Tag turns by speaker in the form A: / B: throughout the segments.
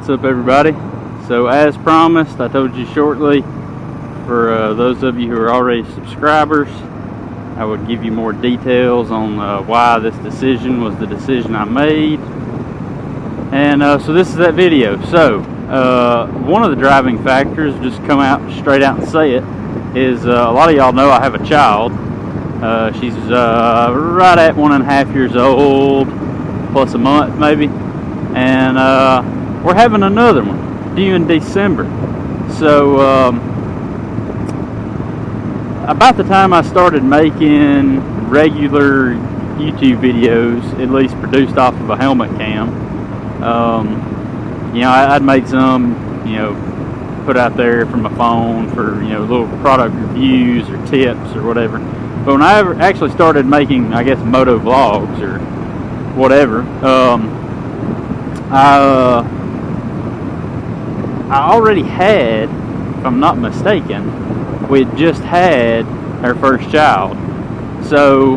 A: What's up, everybody? So as promised, I told you shortly, for those of you who are already subscribers, I would give you more details on why this decision was the decision I made. And so this is that video. So one of the driving factors, just come out straight out and say it, is a lot of y'all know I have a child. She's right at 1.5 years old, plus a month maybe, and we're having another one due in December. So about the time I started making regular YouTube videos, at least produced off of a helmet cam, you know, I'd made some, you know, put out there from my phone for, you know, little product reviews or tips or whatever. But when I actually started making, I guess, moto vlogs or whatever, I already had, if I'm not mistaken, we had just had our first child. So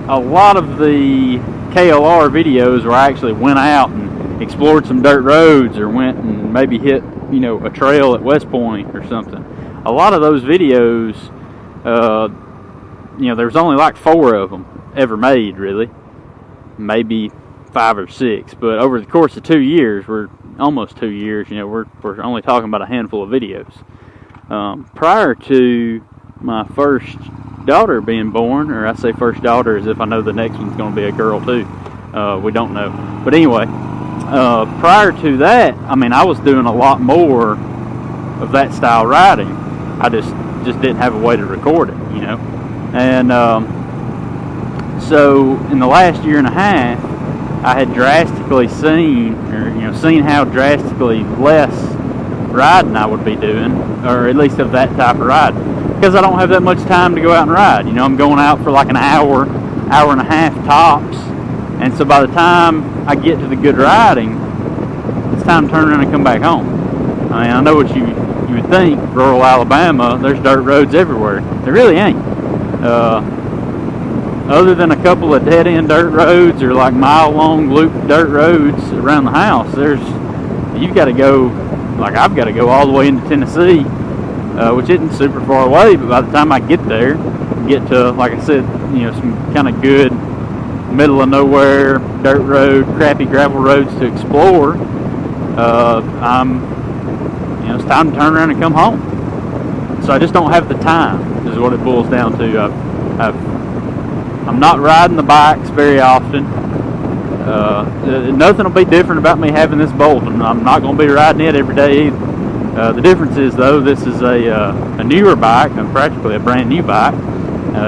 A: a lot of the KLR videos where I actually went out and explored some dirt roads or went and maybe hit, you know, a trail at West Point or something. A lot of those videos, you know, there's only like 4 of them ever made, really. Maybe 5 or 6. But over the course of 2 years, we're almost 2 years, you know, we're only talking about a handful of videos. Prior to my first daughter being born, or I say first daughter as if I know the next one's going to be a girl too. We don't know. But anyway, prior to that, I mean, I was doing a lot more of that style riding. I just didn't have a way to record it, you know. And so in the last 1.5 years, I had drastically seen how drastically less riding I would be doing, or at least of that type of riding, because I don't have that much time to go out and ride. You know, I'm going out for like an hour, 1.5 hours tops, and so by the time I get to the good riding, it's time to turn around and come back home. I mean, I know what you would think, rural Alabama, there's dirt roads everywhere. There really ain't. Other than a couple of dead-end dirt roads or like mile-long loop dirt roads around the house, you've got to go, like I've got to go all the way into Tennessee, which isn't super far away, but by the time I get there, get to, like I said, you know, some kind of good middle of nowhere dirt road, crappy gravel roads to explore, you know, it's time to turn around and come home. So I just don't have the time, is what it boils down to. I'm not riding the bikes very often. Nothing will be different about me having this Bolt, and I'm not going to be riding it every day either. The difference is, though, this is a newer bike, and practically a brand new bike.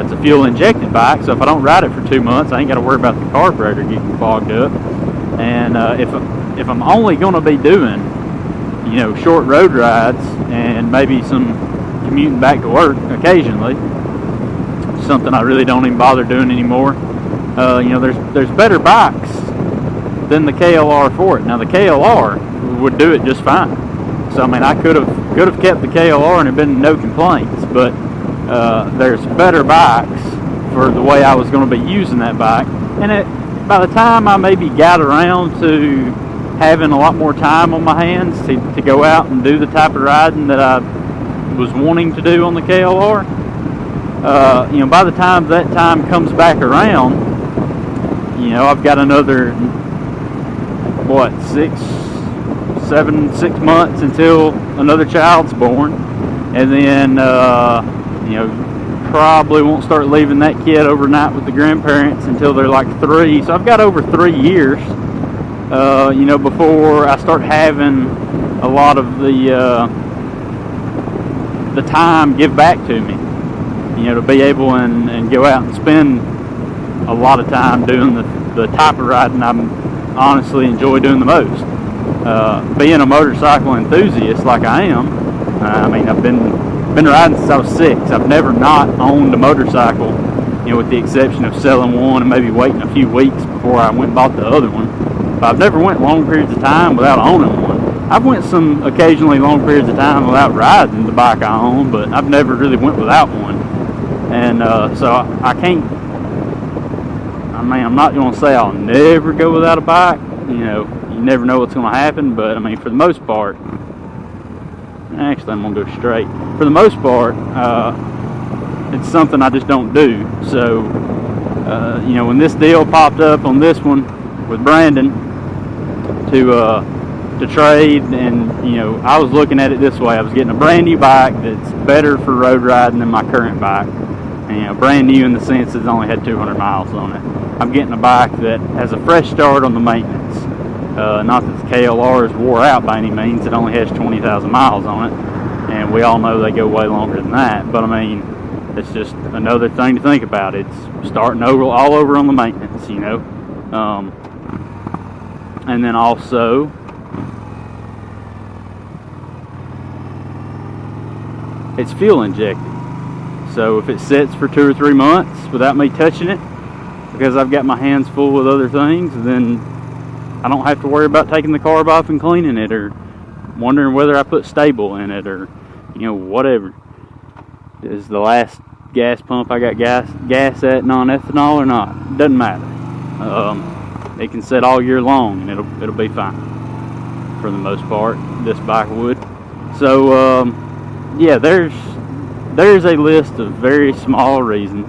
A: It's a fuel injected bike, so if I don't ride it for 2 months, I ain't got to worry about the carburetor getting clogged up. And if I'm only going to be doing, you know, short road rides and maybe some commuting back to work occasionally, something I really don't even bother doing anymore, you know, there's better bikes than the KLR for it. Now the KLR would do it just fine. So I mean, I could have kept the KLR and there been no complaints, but there's better bikes for the way I was going to be using that bike. And by the time I maybe got around to having a lot more time on my hands to go out and do the type of riding that I was wanting to do on the KLR, you know, by the time that time comes back around, you know, I've got another, what, 6 months until another child's born, and then, you know, probably won't start leaving that kid overnight with the grandparents until they're like 3. So I've got over 3 years, you know, before I start having a lot of the time give back to me. You know, to be able and go out and spend a lot of time doing the type of riding I honestly enjoy doing the most. Being a motorcycle enthusiast like I am, I mean, I've been riding since I was 6. I've never not owned a motorcycle, you know, with the exception of selling one and maybe waiting a few weeks before I went and bought the other one. But I've never went long periods of time without owning one. I've went some occasionally long periods of time without riding the bike I own, but I've never really went without one. And so I can't, I mean, I'm not going to say I'll never go without a bike, You know, you never know what's going to happen, but I mean, for the most part, actually I'm going to go straight. For the most part, it's something I just don't do. So, you know, when this deal popped up on this one with Brandon to trade, and you know, I was looking at it this way: I was getting a brand new bike that's better for road riding than my current bike. And, you know, brand new in the sense it's only had 200 miles on it. I'm getting a bike that has a fresh start on the maintenance. Not that the KLR is wore out by any means. It only has 20,000 miles on it, and we all know they go way longer than that. But I mean, it's just another thing to think about. It's starting over all over on the maintenance, you know. And then also, it's fuel injected. So if it sits for 2 or 3 months without me touching it, because I've got my hands full with other things, then I don't have to worry about taking the carb off and cleaning it, or wondering whether I put stable in it, or, you know, whatever. Is the last gas pump I got gas at non-ethanol or not? It doesn't matter. It can sit all year long and it'll be fine for the most part. This bike would. So yeah, there's a list of very small reasons,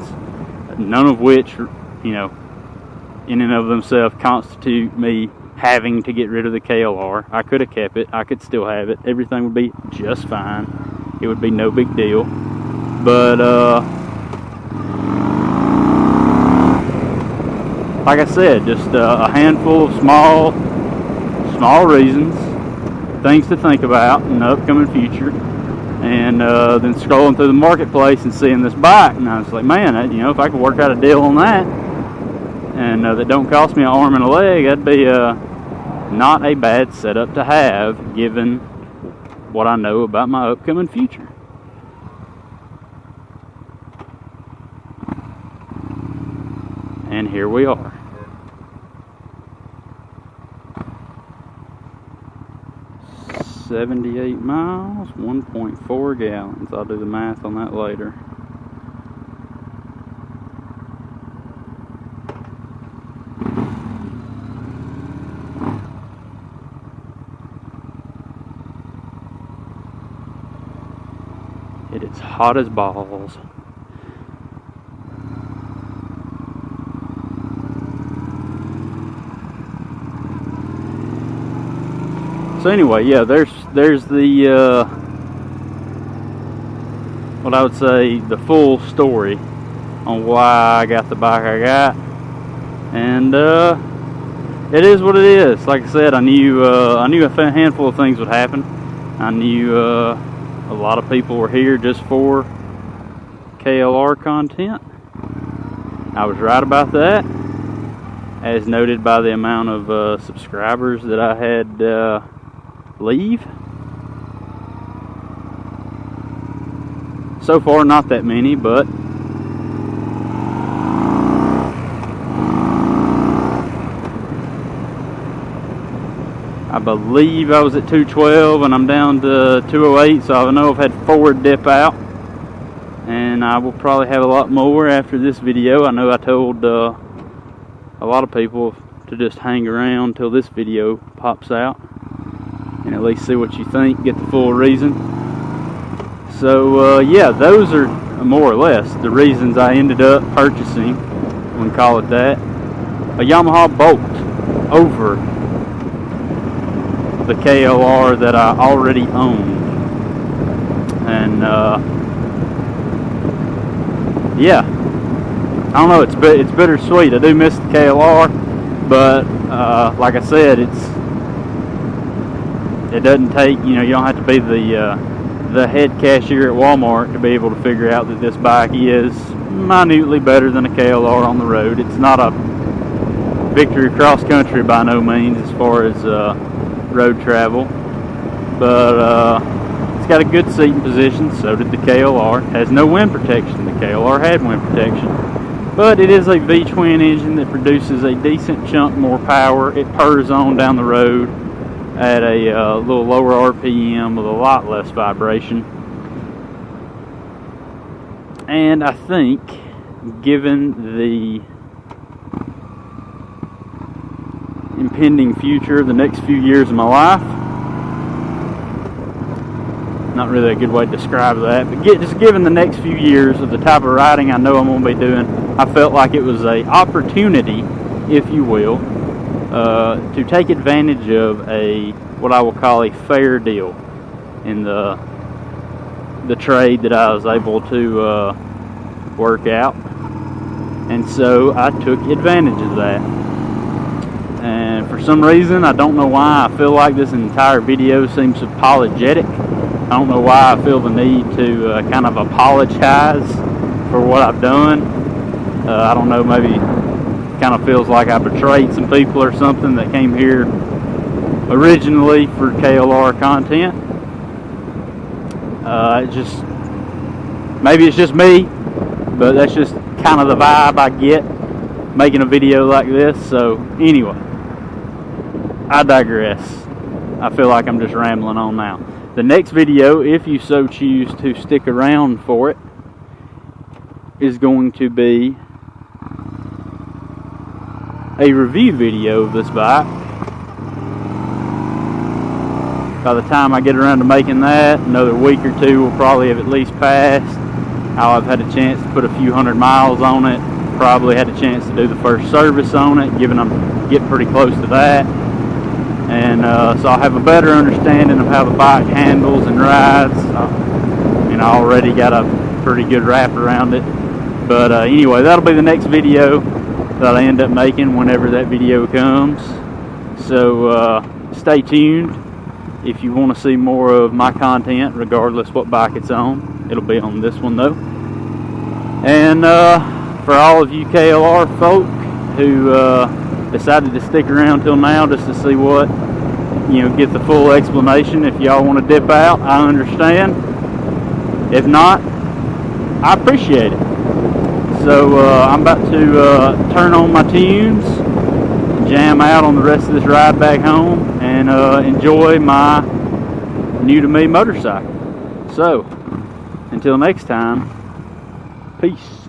A: none of which, you know, in and of themselves constitute me having to get rid of the KLR. I could have kept it. I could still have it. Everything would be just fine. It would be no big deal. But like I said, just a handful of small reasons, things to think about in the upcoming future. And then scrolling through the marketplace and seeing this bike, and I was like, man, you know, if I could work out a deal on that, and that don't cost me an arm and a leg, that'd be not a bad setup to have, given what I know about my upcoming future. And here we are. $78 miles, 1.4 gallons. I'll do the math on that later. It is hot as balls. So anyway, yeah, there's the what I would say the full story on why I got the bike I got, and it is what it is. Like I said, I knew a handful of things would happen. I knew a lot of people were here just for KLR content. I was right about that, as noted by the amount of subscribers that I had leave. So far, not that many, but I believe I was at 212 and I'm down to 208, so I know I've had 4 dip out, and I will probably have a lot more after this video. I know I told a lot of people to just hang around till this video pops out and at least see what you think, get the full reason. So yeah, those are more or less the reasons I ended up purchasing, we can call it that, a Yamaha Bolt over the KLR that I already owned. And yeah, I don't know, it's bittersweet. I do miss the KLR, but like I said, it doesn't take, you know, you don't have to be the head cashier at Walmart to be able to figure out that this bike is minutely better than a KLR on the road. It's not a victory cross country by no means as far as road travel, but it's got a good seating position. So did the KLR. It has no wind protection. The KLR had wind protection, but it is a V-twin engine that produces a decent chunk more power. It purrs on down the road at a little lower RPM with a lot less vibration. And I think, given the impending future, the next few years of my life. Not really a good way to describe that, but just given the next few years of the type of riding I know I'm going to be doing, I felt like it was an opportunity, if you will, to take advantage of what I will call a fair deal in the trade that I was able to work out. And so I took advantage of that. And for some reason, I don't know why, I feel like this entire video seems apologetic. I don't know why I feel the need to kind of apologize for what I've done. I don't know, maybe it kind of feels like I betrayed some people or something that came here originally for KLR content. Maybe it's just me, but that's just kind of the vibe I get making a video like this. So anyway, I digress. I feel like I'm just rambling on now. The next video, if you so choose to stick around for it, is going to be a review video of this bike. By the time I get around to making that, another week or two will probably have at least passed. I'll have had a chance to put a few hundred miles on it, probably had a chance to do the first service on it, given I'm getting pretty close to that. And so I'll have a better understanding of how the bike handles and rides. I already got a pretty good wrap around it. But anyway, that'll be the next video that I end up making whenever that video comes. So stay tuned if you want to see more of my content, regardless what bike it's on. It'll be on this one though. And for all of you KLR folk who decided to stick around till now just to see what, get the full explanation. If y'all want to dip out, I understand. If not, I appreciate it. So I'm about to turn on my tunes, jam out on the rest of this ride back home, and enjoy my new to me motorcycle. So until next time, peace.